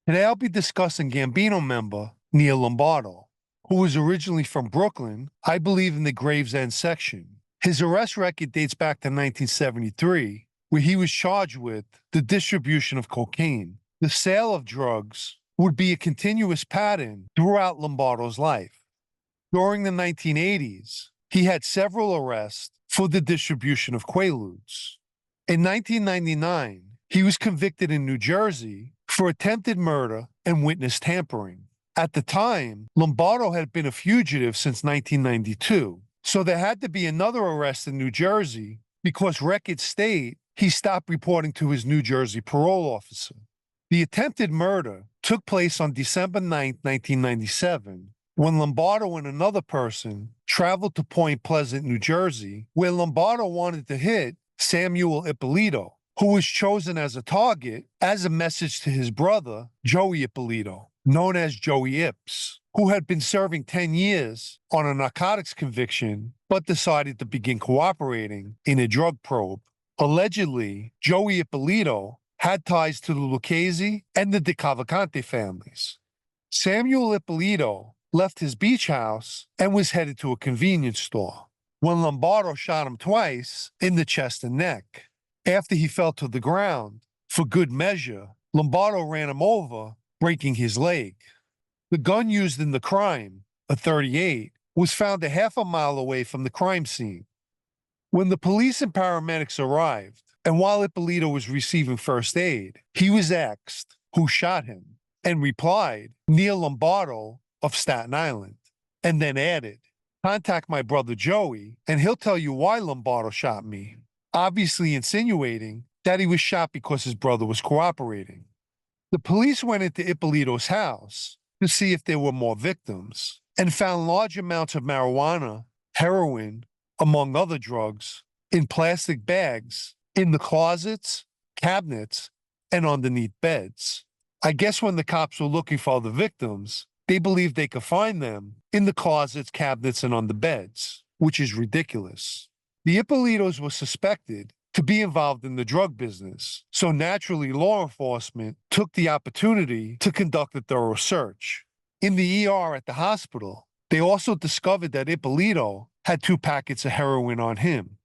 Today I'll be discussing Gambino member Neil Lombardo, who was originally from Brooklyn, I believe in the Gravesend section. His arrest record dates back to 1973, where he was charged with the distribution of cocaine. The sale of drugs would be a continuous pattern throughout Lombardo's life. During the 1980s, he had several arrests for the distribution of Quaaludes. In 1999, he was convicted in New Jersey for attempted murder and witness tampering. At the time, Lombardo had been a fugitive since 1992, so there had to be another arrest in New Jersey because records state he stopped reporting to his New Jersey parole officer. The attempted murder took place on December 9, 1997, when Lombardo and another person traveled to Point Pleasant, New Jersey, where Lombardo wanted to hit Samuel Ippolito, who was chosen as a target as a message to his brother, Joey Ippolito, known as Joey Ips, who had been serving 10 years on a narcotics conviction but decided to begin cooperating in a drug probe. Allegedly, Joey Ippolito had ties to the Lucchese and the De Cavalcante families. Samuel Ippolito left his beach house and was headed to a convenience store when Lombardo shot him twice in the chest and neck. After he fell to the ground, for good measure, Lombardo ran him over, breaking his leg. The gun used in the crime, a .38, was found a half a mile away from the crime scene. When the police and paramedics arrived, and while Ippolito was receiving first aid, he was asked who shot him, and replied, Neil Lombardo of Staten Island, and then added, contact my brother Joey, and he'll tell you why Lombardo shot me, obviously insinuating that he was shot because his brother was cooperating. The police went into Ippolito's house to see if there were more victims and found large amounts of marijuana, heroin, among other drugs, in plastic bags in the closets, cabinets, and underneath beds. I guess when the cops were looking for the victims, they believed they could find them in the closets, cabinets, and under beds, which is ridiculous. The Ippolitos were suspected to be involved in the drug business, so naturally law enforcement took the opportunity to conduct a thorough search. In the ER at the hospital, they also discovered that Ippolito had 2 packets of heroin on him.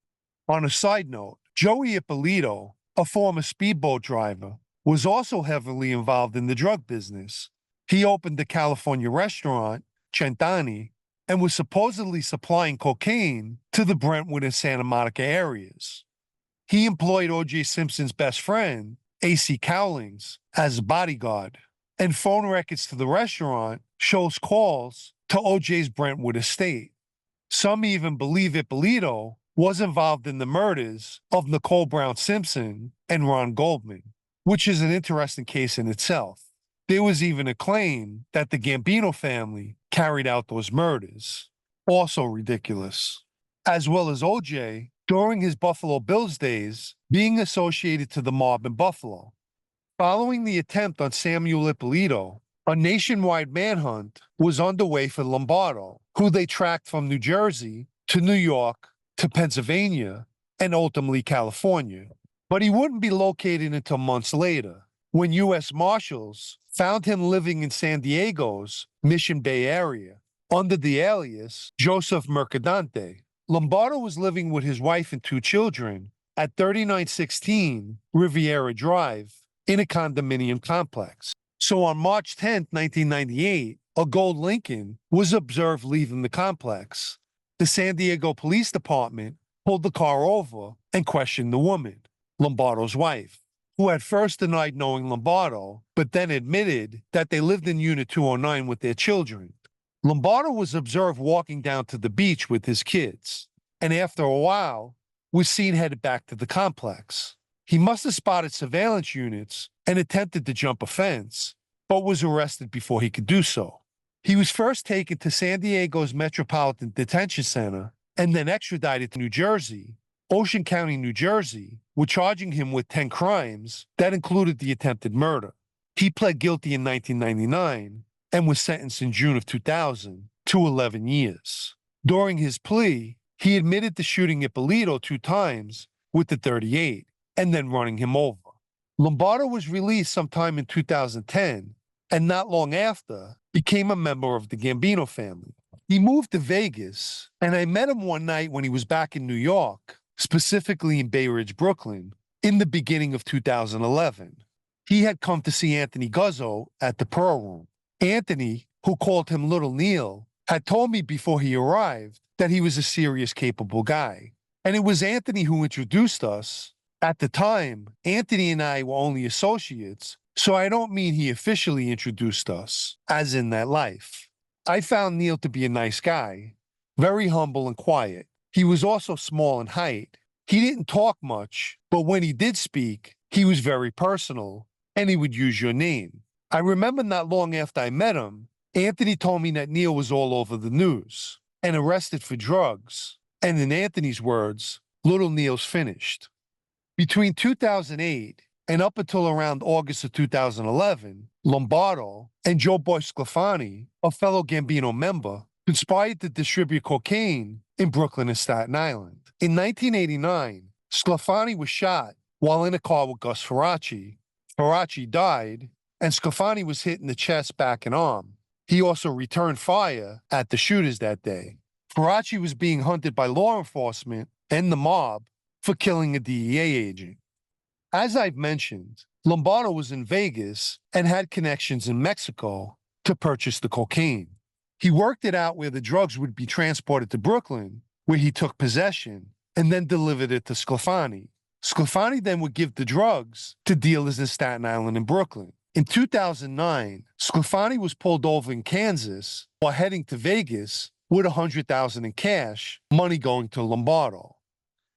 On a side note, Joey Ippolito, a former speedboat driver, was also heavily involved in the drug business. He opened a California restaurant, Centani, and was supposedly supplying cocaine to the Brentwood and Santa Monica areas. He employed O.J. Simpson's best friend, A.C. Cowlings, as a bodyguard, and phone records to the restaurant shows calls to O.J.'s Brentwood estate. Some even believe Ippolito was involved in the murders of Nicole Brown Simpson and Ron Goldman, which is an interesting case in itself. There was even a claim that the Gambino family carried out those murders. Also ridiculous. As well as O.J., during his Buffalo Bills days, being associated to the mob in Buffalo. Following the attempt on Samuel Ippolito, a nationwide manhunt was underway for Lombardo, who they tracked from New Jersey to New York to Pennsylvania and ultimately California. But he wouldn't be located until months later, when U.S. Marshals found him living in San Diego's Mission Bay area under the alias Joseph Mercadante. Lombardo was living with his wife and 2 children at 3916 Riviera Drive in a condominium complex. So on March 10, 1998, a gold Lincoln was observed leaving the complex. The San Diego Police Department pulled the car over and questioned the woman, Lombardo's wife, who had first denied knowing Lombardo, but then admitted that they lived in Unit 209 with their children. Lombardo was observed walking down to the beach with his kids, and after a while, was seen headed back to the complex. He must have spotted surveillance units and attempted to jump a fence, but was arrested before he could do so. He was first taken to San Diego's Metropolitan Detention Center and then extradited to New Jersey. Ocean County, New Jersey, were charging him with 10 crimes that included the attempted murder. He pled guilty in 1999 and was sentenced in June of 2000 to 11 years. During his plea, he admitted to shooting Ippolito 2 times with the .38 and then running him over. Lombardo was released sometime in 2010 and not long after, became a member of the Gambino family. He moved to Vegas, and I met him one night when he was back in New York, specifically in Bay Ridge, Brooklyn, in the beginning of 2011. He had come to see Anthony Guzzo at the Pearl Room. Anthony, who called him Little Neil, had told me before he arrived that he was a serious, capable guy. And it was Anthony who introduced us. At the time, Anthony and I were only associates, so I don't mean he officially introduced us, as in that life. I found Neil to be a nice guy, very humble and quiet. He was also small in height. He didn't talk much, but when he did speak, he was very personal, and he would use your name. I remember not long after I met him, Anthony told me that Neil was all over the news and arrested for drugs, and in Anthony's words, Little Neil's finished. Between 2008 and up until around August of 2011, Lombardo and Joe Boy Sclafani, a fellow Gambino member, conspired to distribute cocaine in Brooklyn and Staten Island. In 1989, Sclafani was shot while in a car with Gus Faraci. Faraci died, and Sclafani was hit in the chest, back, and arm. He also returned fire at the shooters that day. Faraci was being hunted by law enforcement and the mob for killing a DEA agent. As I've mentioned, Lombardo was in Vegas and had connections in Mexico to purchase the cocaine. He worked it out where the drugs would be transported to Brooklyn, where he took possession and then delivered it to Sclafani. Sclafani then would give the drugs to dealers in Staten Island and Brooklyn. In 2009, Sclafani was pulled over in Kansas while heading to Vegas with $100,000 in cash, money going to Lombardo.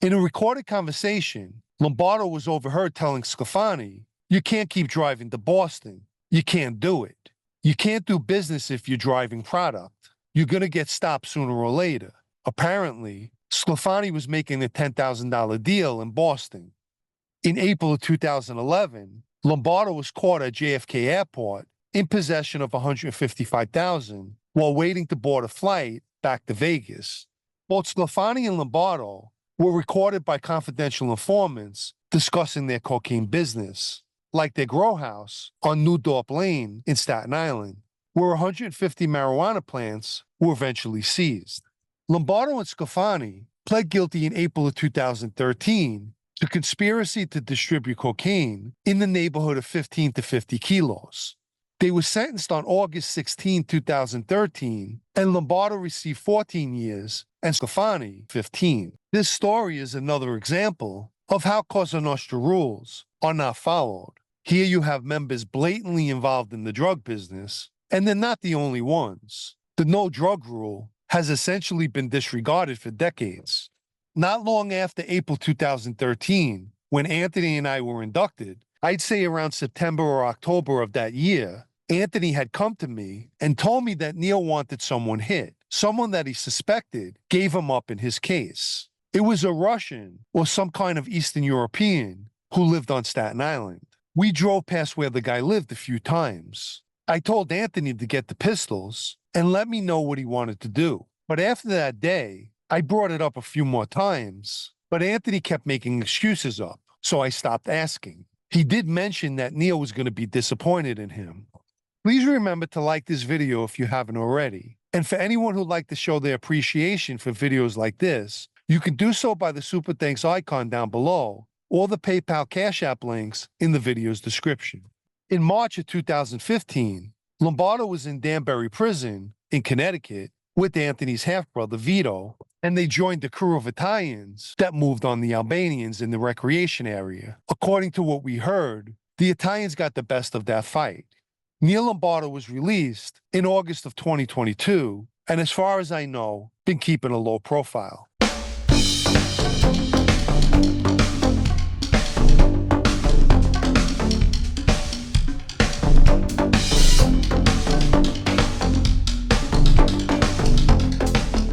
In a recorded conversation, Lombardo was overheard telling Sclafani, "You can't keep driving to Boston. You can't do it. You can't do business if you're driving product. You're going to get stopped sooner or later." Apparently, Sclafani was making a $10,000 deal in Boston. In April of 2011, Lombardo was caught at JFK Airport in possession of $155,000 while waiting to board a flight back to Vegas. Both Sclafani and Lombardo were recorded by confidential informants discussing their cocaine business, like their grow house on New Dorp Lane in Staten Island, where 150 marijuana plants were eventually seized. Lombardo and Sclafani pled guilty in April of 2013 to conspiracy to distribute cocaine in the neighborhood of 15 to 50 kilos. They were sentenced on August 16, 2013, and Lombardo received 14 years and Sclafani 15. This story is another example of how Cosa Nostra rules are not followed. Here you have members blatantly involved in the drug business, and they're not the only ones. The no drug rule has essentially been disregarded for decades. Not long after April 2013, when Anthony and I were inducted, I'd say around September or October of that year, Anthony had come to me and told me that Neil wanted someone hit, someone that he suspected gave him up in his case. It was a Russian or some kind of Eastern European who lived on Staten Island. We drove past where the guy lived a few times. I told Anthony to get the pistols and let me know what he wanted to do. But after that day, I brought it up a few more times, but Anthony kept making excuses up, so I stopped asking. He did mention that Neil was going to be disappointed in him. Please remember to like this video if you haven't already. And for anyone who'd like to show their appreciation for videos like this, you can do so by the Super Thanks icon down below or the PayPal Cash App links in the video's description. In March of 2015, Lombardo was in Danbury Prison in Connecticut with Anthony's half-brother Vito, and they joined the crew of Italians that moved on the Albanians in the recreation area. According to what we heard, the Italians got the best of that fight. Neil Lombardo was released in August of 2022, and as far as I know, been keeping a low profile.